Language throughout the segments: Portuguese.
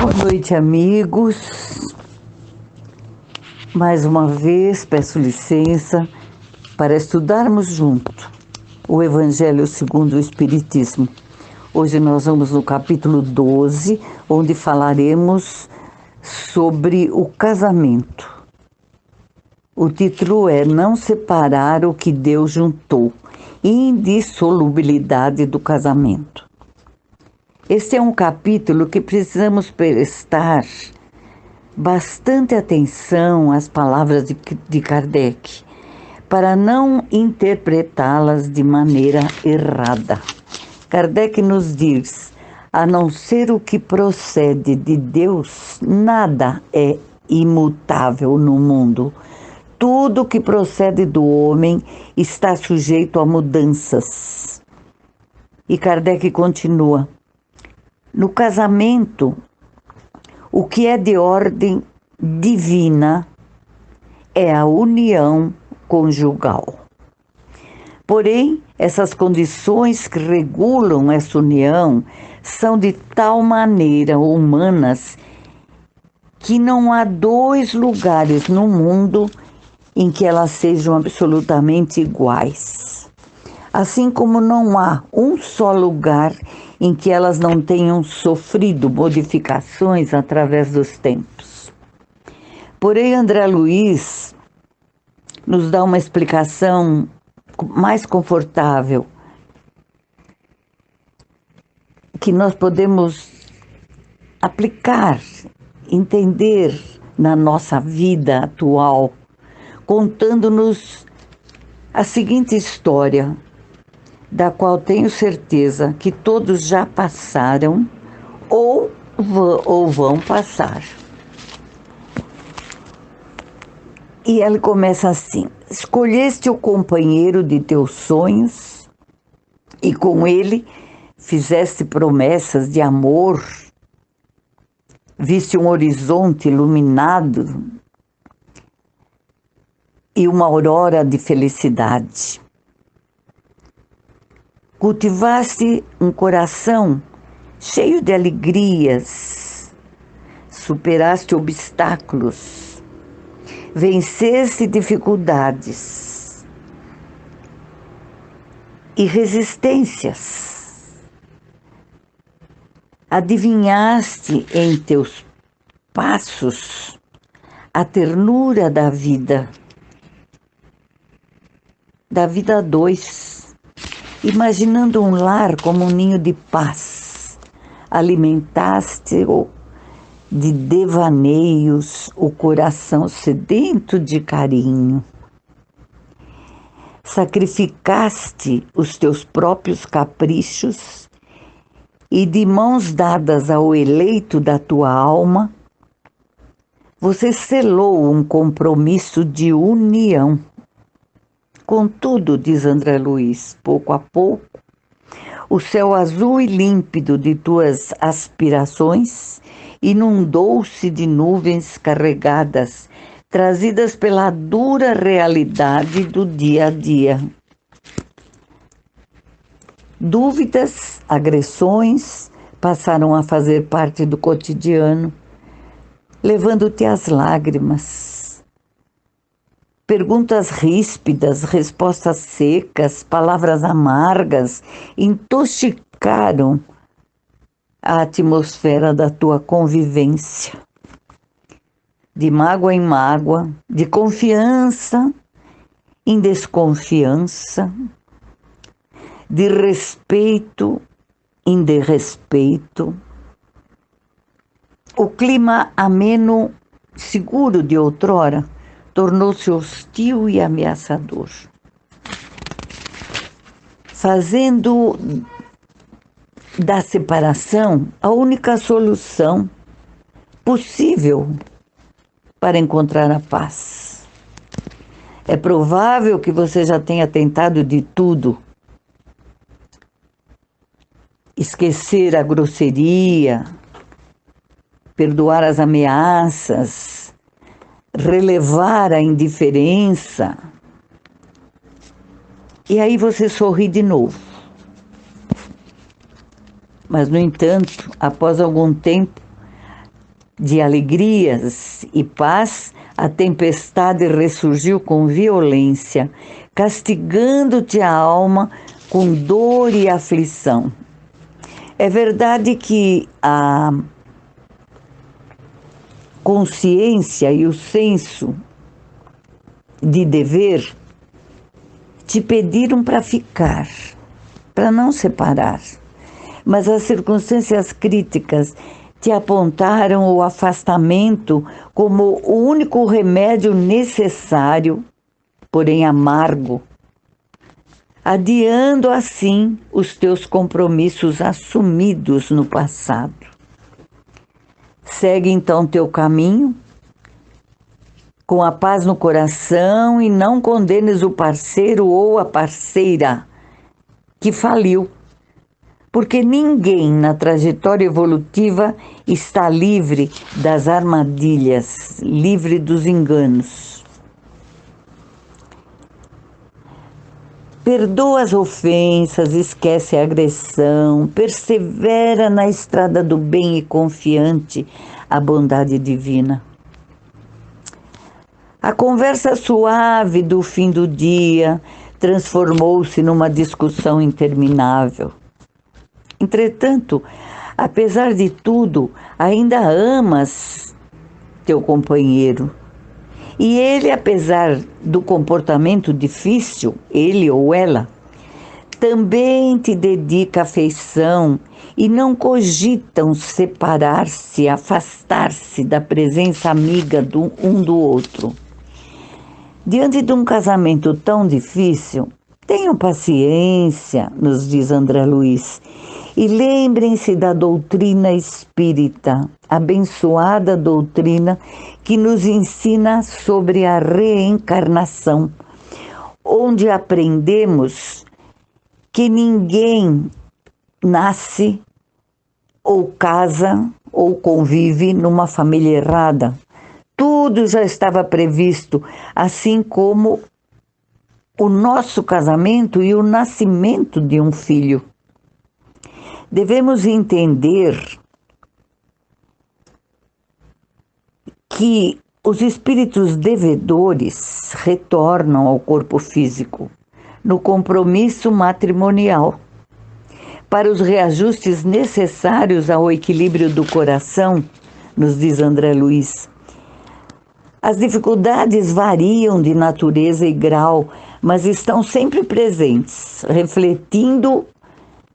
Boa noite, amigos. Mais uma vez peço licença para estudarmos junto o Evangelho segundo o Espiritismo. Hoje nós vamos no capítulo 12, onde falaremos sobre o casamento. O título é Não Separar o que Deus Juntou, Indissolubilidade do Casamento. Este é um capítulo que precisamos prestar bastante atenção às palavras de Kardec, para não interpretá-las de maneira errada. Kardec nos diz, a não ser o que procede de Deus, nada é imutável no mundo. Tudo que procede do homem está sujeito a mudanças. E Kardec continua, no casamento, o que é de ordem divina é a união conjugal. Porém, essas condições que regulam essa união são de tal maneira humanas que não há dois lugares no mundo em que elas sejam absolutamente iguais. Assim como não há um só lugar em que elas não tenham sofrido modificações através dos tempos. Porém, André Luiz nos dá uma explicação mais confortável, que nós podemos aplicar, entender na nossa vida atual, contando-nos a seguinte história, da qual tenho certeza que todos já passaram ou vão passar. E ele começa assim, escolheste o companheiro de teus sonhos e com ele fizeste promessas de amor, viste um horizonte iluminado e uma aurora de felicidade. Cultivaste um coração cheio de alegrias, superaste obstáculos, venceste dificuldades e resistências. Adivinhaste em teus passos a ternura da vida a dois. Imaginando um lar como um ninho de paz, alimentaste-o de devaneios, o coração sedento de carinho. Sacrificaste os teus próprios caprichos e de mãos dadas ao eleito da tua alma, você selou um compromisso de união. Contudo, diz André Luiz, pouco a pouco, o céu azul e límpido de tuas aspirações inundou-se de nuvens carregadas, trazidas pela dura realidade do dia a dia. Dúvidas, agressões passaram a fazer parte do cotidiano, levando-te às lágrimas. Perguntas ríspidas, respostas secas, palavras amargas intoxicaram a atmosfera da tua convivência. De mágoa em mágoa, de confiança em desconfiança, de respeito em desrespeito. O clima ameno, seguro de outrora, tornou-se hostil e ameaçador, fazendo da separação a única solução possível para encontrar a paz. É provável que você já tenha tentado de tudo. Esquecer a grosseria, perdoar as ameaças, relevar a indiferença. E aí você sorri de novo. Mas, no entanto, após algum tempo, de alegrias e paz, a tempestade ressurgiu com violência, castigando-te a alma com dor e aflição. É verdade que a consciência e o senso de dever te pediram para ficar, para não separar. Mas as circunstâncias críticas te apontaram o afastamento como o único remédio necessário, porém amargo, adiando assim os teus compromissos assumidos no passado. Segue então teu caminho, com a paz no coração, e não condenes o parceiro ou a parceira que faliu, porque ninguém na trajetória evolutiva está livre das armadilhas, livre dos enganos. Perdoa as ofensas, esquece a agressão, persevera na estrada do bem e confiante a bondade divina. A conversa suave do fim do dia transformou-se numa discussão interminável. Entretanto, apesar de tudo, ainda amas teu companheiro. E ele, apesar do comportamento difícil, ele ou ela, também te dedica afeição e não cogitam separar-se, afastar-se da presença amiga um do outro. Diante de um casamento tão difícil, tenham paciência, nos diz André Luiz, e lembrem-se da doutrina espírita, abençoada doutrina que nos ensina sobre a reencarnação, onde aprendemos que ninguém nasce ou casa ou convive numa família errada. Tudo já estava previsto, assim como o nosso casamento e o nascimento de um filho. Devemos entender que os espíritos devedores retornam ao corpo físico no compromisso matrimonial para os reajustes necessários ao equilíbrio do coração, nos diz André Luiz. As dificuldades variam de natureza e grau, mas estão sempre presentes, refletindo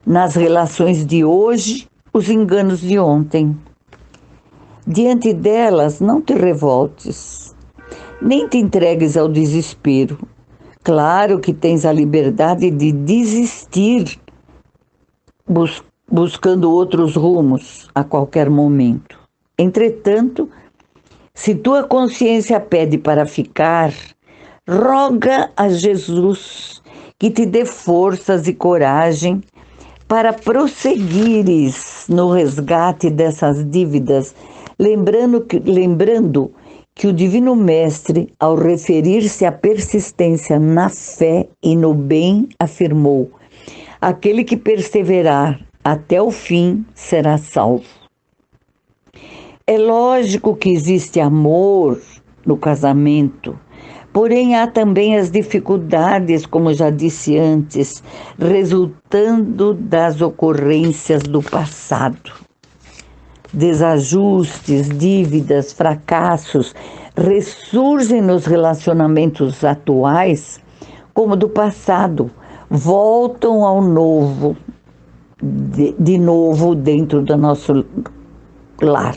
nas relações de hoje os enganos de ontem. Diante delas, não te revoltes, nem te entregues ao desespero. Claro que tens a liberdade de desistir, buscando outros rumos a qualquer momento. Entretanto, se tua consciência pede para ficar, roga a Jesus que te dê forças e coragem para prosseguires no resgate dessas dívidas, lembrando que o Divino Mestre, ao referir-se à persistência na fé e no bem, afirmou: aquele que perseverar até o fim será salvo. É lógico que existe amor no casamento, porém há também as dificuldades, como já disse antes, resultando das ocorrências do passado. Desajustes, dívidas, fracassos ressurgem nos relacionamentos atuais como do passado, voltam ao novo, de novo dentro do nosso lar.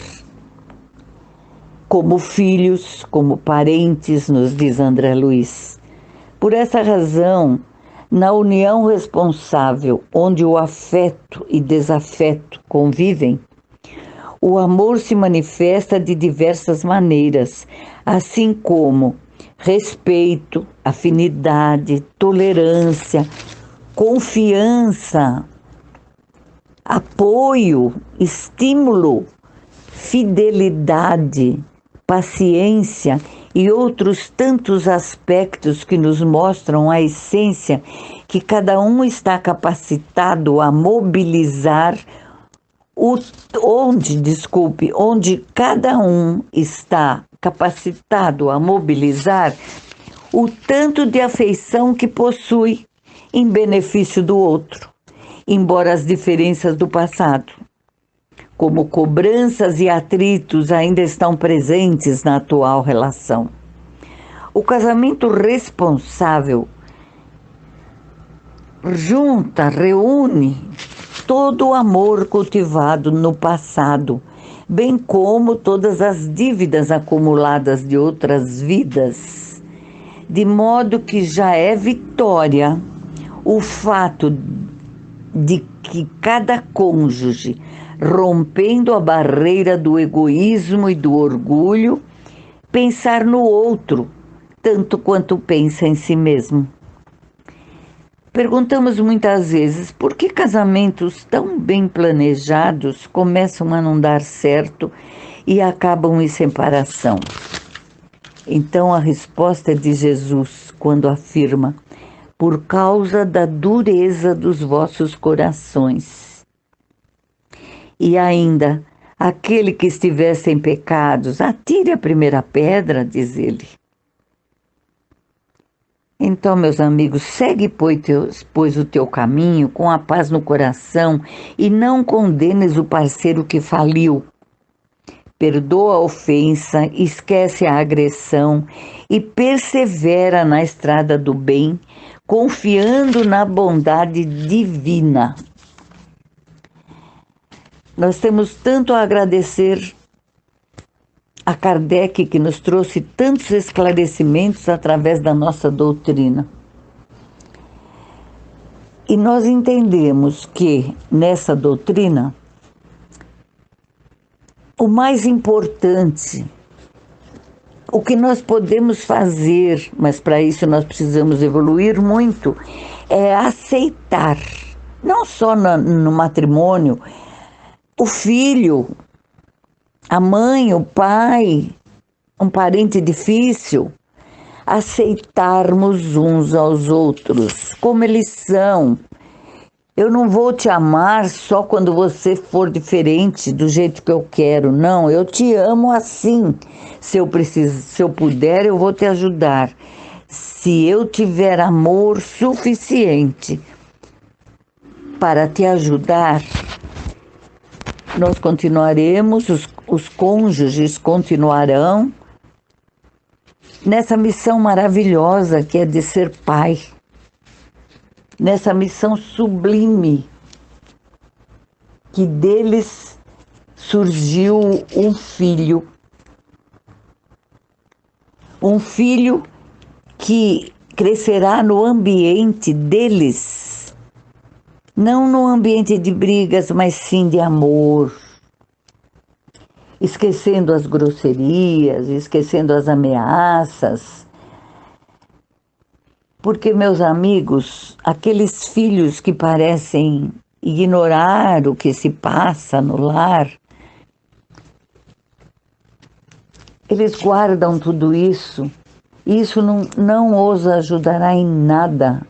Como filhos, como parentes, nos diz André Luiz. Por essa razão, na união responsável, onde o afeto e desafeto convivem, o amor se manifesta de diversas maneiras, assim como respeito, afinidade, tolerância, confiança, apoio, estímulo, fidelidade, paciência e outros tantos aspectos que nos mostram a essência que cada um está capacitado a mobilizar onde cada um está capacitado a mobilizar o tanto de afeição que possui em benefício do outro, embora as diferenças do passado, como cobranças e atritos, ainda estão presentes na atual relação. O casamento responsável reúne todo o amor cultivado no passado, bem como todas as dívidas acumuladas de outras vidas, de modo que já é vitória o fato de que cada cônjuge, rompendo a barreira do egoísmo e do orgulho, pensar no outro, tanto quanto pensa em si mesmo. Perguntamos muitas vezes por que casamentos tão bem planejados começam a não dar certo e acabam em separação. Então a resposta é de Jesus quando afirma: por causa da dureza dos vossos corações. E ainda, aquele que estiver sem pecados, atire a primeira pedra, diz ele. Então, meus amigos, segue, pois, o teu caminho com a paz no coração e não condenes o parceiro que faliu. Perdoa a ofensa, esquece a agressão e persevera na estrada do bem, confiando na bondade divina. Nós temos tanto a agradecer a Kardec, que nos trouxe tantos esclarecimentos através da nossa doutrina. E nós entendemos que, nessa doutrina, o mais importante, o que nós podemos fazer, mas para isso nós precisamos evoluir muito, é aceitar, não só no matrimônio, o filho, a mãe, o pai, um parente difícil, aceitarmos uns aos outros, como eles são. Eu não vou te amar só quando você for diferente do jeito que eu quero, não, eu te amo assim. Se eu puder, eu vou te ajudar. Se eu tiver amor suficiente para te ajudar, nós continuaremos, os cônjuges continuarão nessa missão maravilhosa que é de ser pai, nessa missão sublime que deles surgiu um filho que crescerá no ambiente deles, não no ambiente de brigas, mas sim de amor, esquecendo as grosserias, esquecendo as ameaças. Porque, meus amigos, aqueles filhos que parecem ignorar o que se passa no lar, eles guardam tudo isso, e isso não os ajudará em nada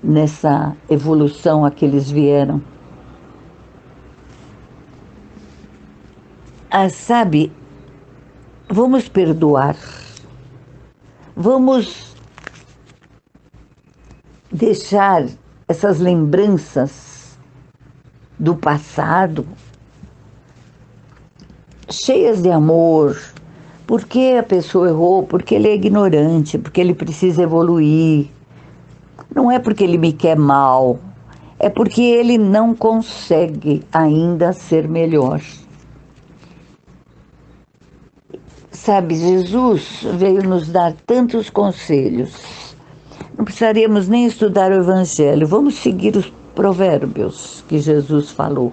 nessa evolução a que eles vieram. Sabe, vamos perdoar, vamos deixar essas lembranças do passado cheias de amor, porque a pessoa errou, porque ele é ignorante, porque ele precisa evoluir. Não é porque ele me quer mal, é porque ele não consegue ainda ser melhor. Sabe, Jesus veio nos dar tantos conselhos. Não precisaríamos nem estudar o Evangelho. Vamos seguir os provérbios que Jesus falou.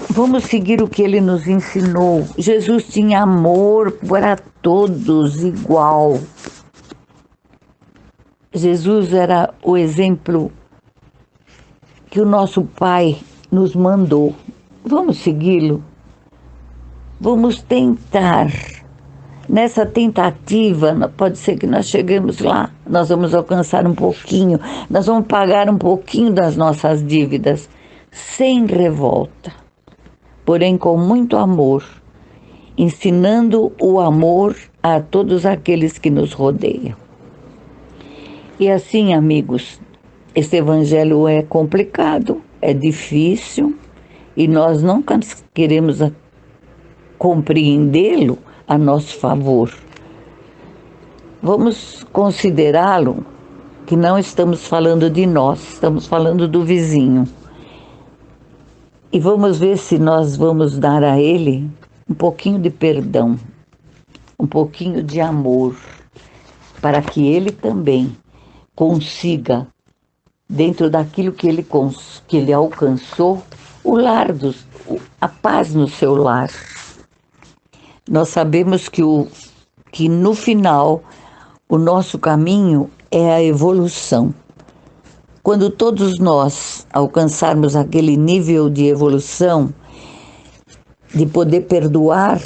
Vamos seguir o que ele nos ensinou. Jesus tinha amor para todos igual. Jesus era o exemplo que o nosso Pai nos mandou. Vamos segui-lo. Vamos tentar Nessa tentativa, pode ser que nós cheguemos lá, nós vamos alcançar um pouquinho, nós vamos pagar um pouquinho das nossas dívidas, sem revolta, porém com muito amor, ensinando o amor a todos aqueles que nos rodeiam. E assim, amigos, esse evangelho é complicado, é difícil, e nós não queremos compreendê-lo a nosso favor. Vamos considerá-lo que não estamos falando de nós, estamos falando do vizinho. E vamos ver se nós vamos dar a ele um pouquinho de perdão, um pouquinho de amor, para que ele também consiga, dentro daquilo que ele alcançou, a paz no seu lar. Nós sabemos que no final o nosso caminho é a evolução. Quando todos nós alcançarmos aquele nível de evolução, de poder perdoar,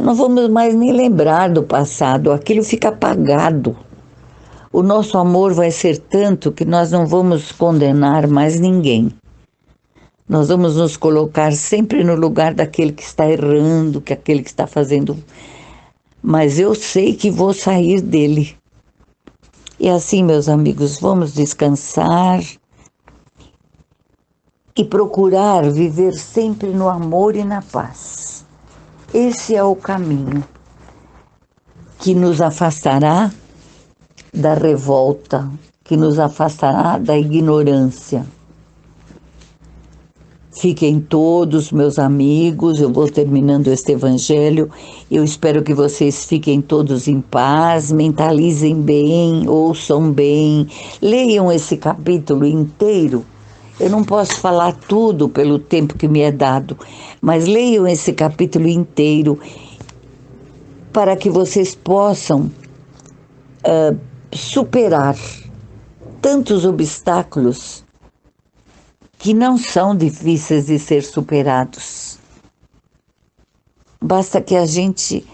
não vamos mais nem lembrar do passado, aquilo fica apagado. O nosso amor vai ser tanto que nós não vamos condenar mais ninguém. Nós vamos nos colocar sempre no lugar daquele que está errando, que aquele que está fazendo. Mas eu sei que vou sair dele. E assim, meus amigos, vamos descansar e procurar viver sempre no amor e na paz. Esse é o caminho que nos afastará da revolta, que nos afastará da ignorância. Fiquem todos, meus amigos, eu vou terminando este evangelho. Eu espero que vocês fiquem todos em paz, mentalizem bem, ouçam bem, leiam esse capítulo inteiro. Eu não posso falar tudo pelo tempo que me é dado, mas leiam esse capítulo inteiro para que vocês possam superar tantos obstáculos que não são difíceis de ser superados. Basta que a gente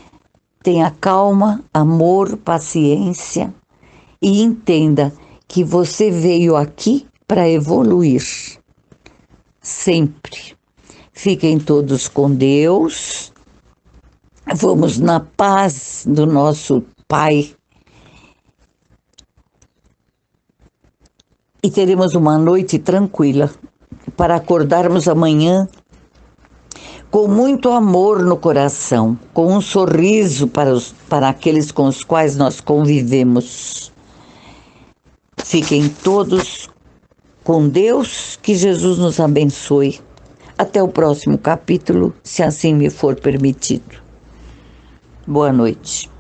tenha calma, amor, paciência e entenda que você veio aqui para evoluir. Sempre. Fiquem todos com Deus. Vamos na paz do nosso Pai. E teremos uma noite tranquila, para acordarmos amanhã com muito amor no coração, com um sorriso para aqueles com os quais nós convivemos. Fiquem todos com Deus, que Jesus nos abençoe. Até o próximo capítulo, se assim me for permitido. Boa noite.